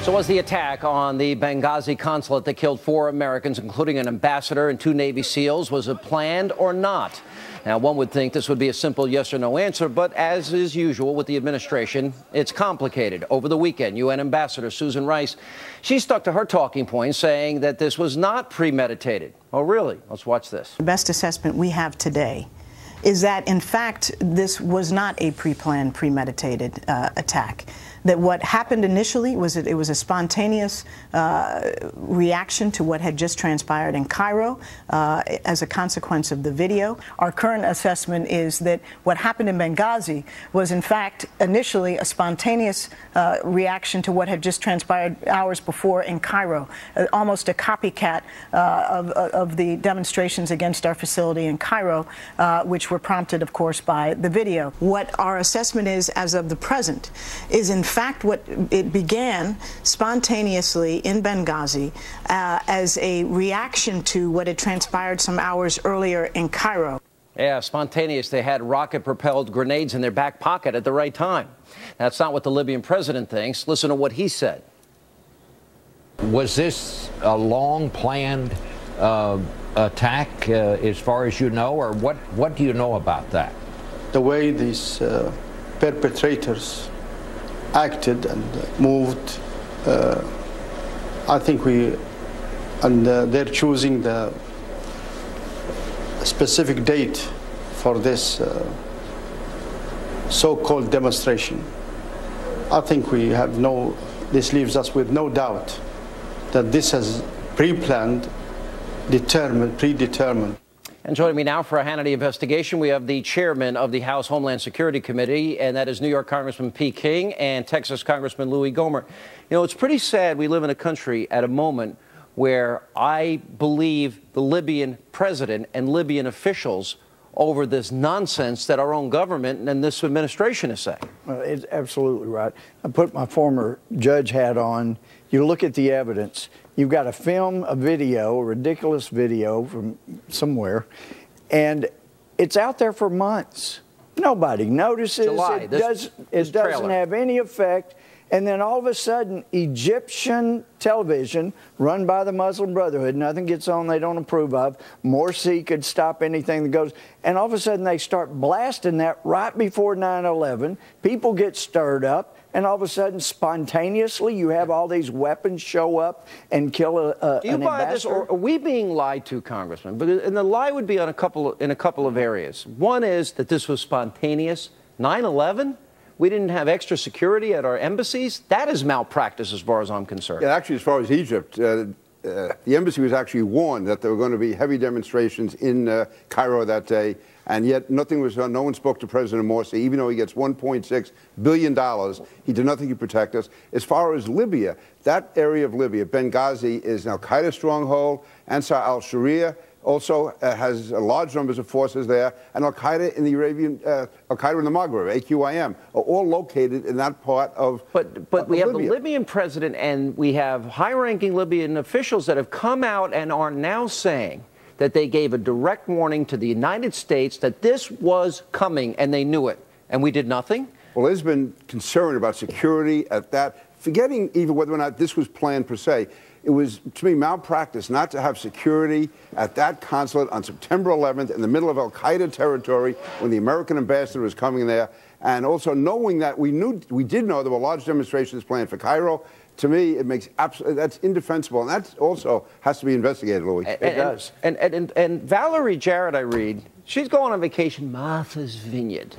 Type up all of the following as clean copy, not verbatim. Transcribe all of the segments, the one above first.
So was the attack on the Benghazi consulate that killed 4 Americans, including an ambassador and 2 Navy SEALs, was it planned or not? Now, one would think this would be a simple yes or no answer, but as is usual with the administration, it's complicated. Over the weekend, UN Ambassador Susan Rice, she stuck to her talking points, saying that this was not premeditated. Oh, really? Let's watch this. The best assessment we have today is that, in fact, this was not a pre-planned, premeditated attack. That what happened initially was that it was a spontaneous reaction to what had just transpired in Cairo as a consequence of the video. Our current assessment is that what happened in Benghazi was, in fact, initially a spontaneous reaction to what had just transpired hours before in Cairo, almost a copycat of the demonstrations against our facility in Cairo, which were prompted, of course, by the video. What our assessment is, as of the present, is in fact what it began spontaneously in Benghazi as a reaction to what had transpired some hours earlier in Cairo. Yeah, spontaneous. They had rocket-propelled grenades in their back pocket at the right time. That's not what the Libyan president thinks. Listen to what he said. Was this a long-planned attack, as far as you know, or what do you know about that? The way these perpetrators acted and moved, I think they're choosing the specific date for this so-called demonstration. I think this leaves us with no doubt that this is pre-planned, predetermined. And joining me now for a Hannity investigation, we have the chairman of the House Homeland Security Committee, and that is New York Congressman P. King and Texas Congressman Louis Gohmert. You know, it's pretty sad we live in a country at a moment where I believe the Libyan president and Libyan officials over this nonsense that our own government and this administration is saying. Well, it's absolutely right. I put my former judge hat on. You look at the evidence. You've got a video, a ridiculous video from somewhere, and it's out there for months. Nobody notices. It doesn't have any effect. And then all of a sudden, Egyptian television, run by the Muslim Brotherhood, nothing gets on they don't approve of. Morsi could stop anything that goes. And all of a sudden, they start blasting that right before 9/11. People get stirred up. And all of a sudden, spontaneously, you have all these weapons show up and kill an ambassador. Do you buy this, or are we being lied to, Congressman? And the lie would be on in a couple of areas. One is that this was spontaneous. 9/11? We didn't have extra security at our embassies? That is malpractice as far as I'm concerned. Yeah, actually, as far as Egypt, the embassy was actually warned that there were going to be heavy demonstrations in Cairo that day, and yet nothing was done. No one spoke to President Morsi, even though he gets $1.6 billion. He did nothing to protect us. As far as Libya, that area of Libya, Benghazi, is an al-Qaeda stronghold. Ansar al-Sharia also has large numbers of forces there, and Al-Qaeda in the Al-Qaeda in the Maghreb, AQIM, are all located in that part of But we have Libya. the Libyan president, and we have high-ranking Libyan officials that have come out and are now saying that they gave a direct warning to the United States that this was coming, and they knew it, and we did nothing? Well, there's been concern about security at that, forgetting even whether or not this was planned per se. It was, to me, malpractice not to have security at that consulate on September 11th in the middle of al-Qaeda territory when the American ambassador was coming there, and also knowing that we did know there were large demonstrations planned for Cairo. To me, it makes that's indefensible, and that also has to be investigated, Louis. It does. And Valerie Jarrett, I read, she's going on vacation, Martha's Vineyard,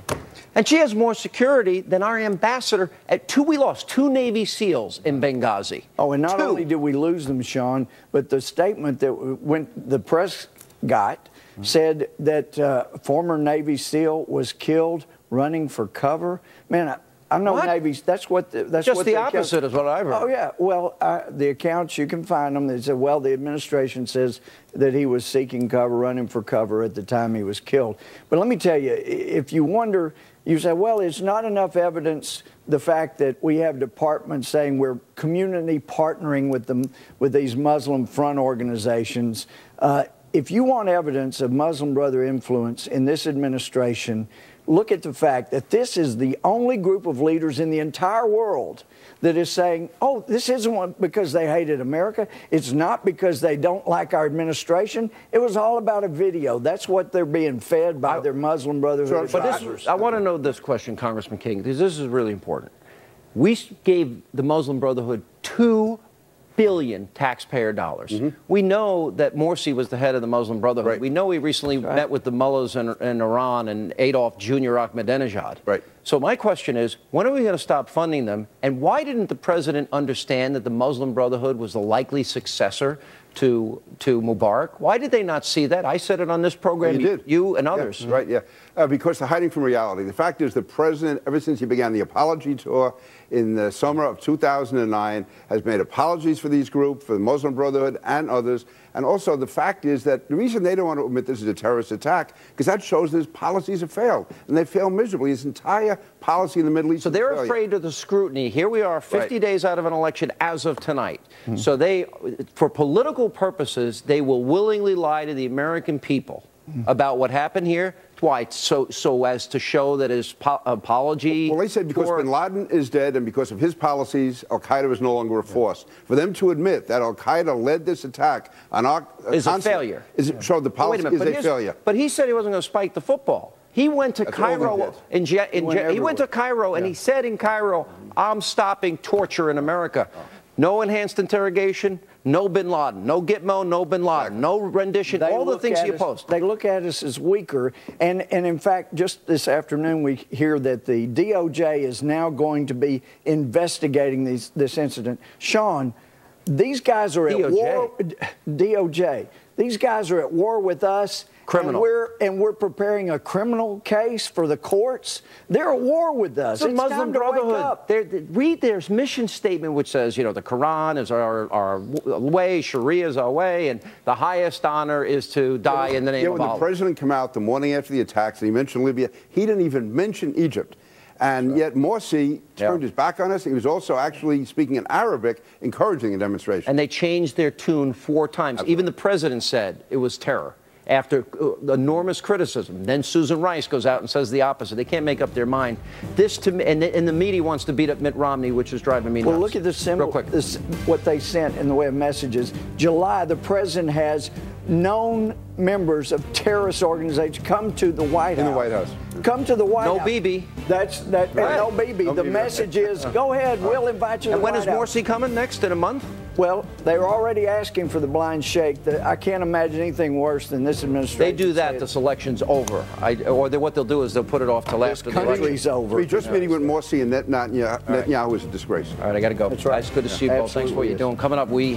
and she has more security than our ambassador. We lost 2 Navy SEALs in Benghazi. Oh, and not only did we lose them, Sean, but the statement that the press got said that former Navy SEAL was killed running for cover. Man, I know Navy. That's what the opposite is what I've heard. Oh yeah. Well, the accounts, you can find them. They said, well, the administration says that he was seeking cover, running for cover at the time he was killed. But let me tell you, if you wonder, you say, well, it's not enough evidence. The fact that we have departments saying we're community partnering with them, with these Muslim front organizations. If you want evidence of Muslim Brother influence in this administration, look at the fact that this is the only group of leaders in the entire world that is saying, oh, this isn't because they hated America. It's not because they don't like our administration. It was all about a video. That's what they're being fed by their Muslim Brotherhood. But I want to know this question, Congressman King, because this is really important. We gave the Muslim Brotherhood $2 billion taxpayer dollars. We know that Morsi was the head of the Muslim Brotherhood. Right. We know he recently met with the mullahs in Iran and Adolf Jr. Ahmadinejad. Right. So my question is, when are we going to stop funding them? And why didn't the president understand that the Muslim Brotherhood was the likely successor to Mubarak? Why did they not see that? I said it on this program. You did. You and others. Yeah, right, yeah. Because they're hiding from reality. The fact is the president, ever since he began the apology tour in the summer of 2009, has made apologies for these groups, for the Muslim Brotherhood and others. And also the fact is that the reason they don't want to admit this is a terrorist attack, because that shows that his policies have failed. And they failed miserably. His entire policy in the Middle East. So they're afraid of the scrutiny. Here we are 50 days out of an election as of tonight. So they, for political purposes, they will willingly lie to the American people about what happened here. Why? So as to show that his apology. Well, they said because bin Laden is dead and because of his policies, Al Qaeda is no longer a force. For them to admit that Al Qaeda led this attack on our is a failure. So the policy is a failure. But he said he wasn't going to spike the football. He went to Cairo he went to Cairo and he said in Cairo, "I'm stopping torture in America." No enhanced interrogation, no bin Laden, no Gitmo, no bin Laden, no rendition, all the things he opposed. They look at us as weaker. And in fact, just this afternoon, we hear that the DOJ is now going to be investigating this incident. Sean, these guys are at war. DOJ. These guys are at war with us. Criminal. And we're preparing a criminal case for the courts. They're at war with us. The Muslim Brotherhood. Read their mission statement, which says, you know, the Quran is our way, Sharia is our way, and the highest honor is to die in the name of Allah. When the president came out the morning after the attacks and he mentioned Libya, he didn't even mention Egypt. And yet Morsi turned his back on us. He was also actually speaking in Arabic, encouraging a demonstration. And they changed their tune 4 times. Even the president said it was terror after enormous criticism. Then Susan Rice goes out and says the opposite. They can't make up their mind. This to me, and the media wants to beat up Mitt Romney, which is driving me nuts. Well, look at this symbol. Real quick. This, what they sent in the way of messages. July, the president has known members of terrorist organizations come to the White House. In the White House. Come to the White House. No BB. That's that. Right. No BB. No the BB. message is, go ahead, we'll invite you to the White House. And when is Morsi coming? Next in a month? Well, they were already asking for the blind shake. I can't imagine anything worse than this administration. They do that. This election's over. What they'll do is they'll put it off till after the election. Country's over. We just meeting with Morsi and Netanyahu is a disgrace. All right, I got to go. That's right. It's good to see you both. Thanks for what you're doing. Coming up, we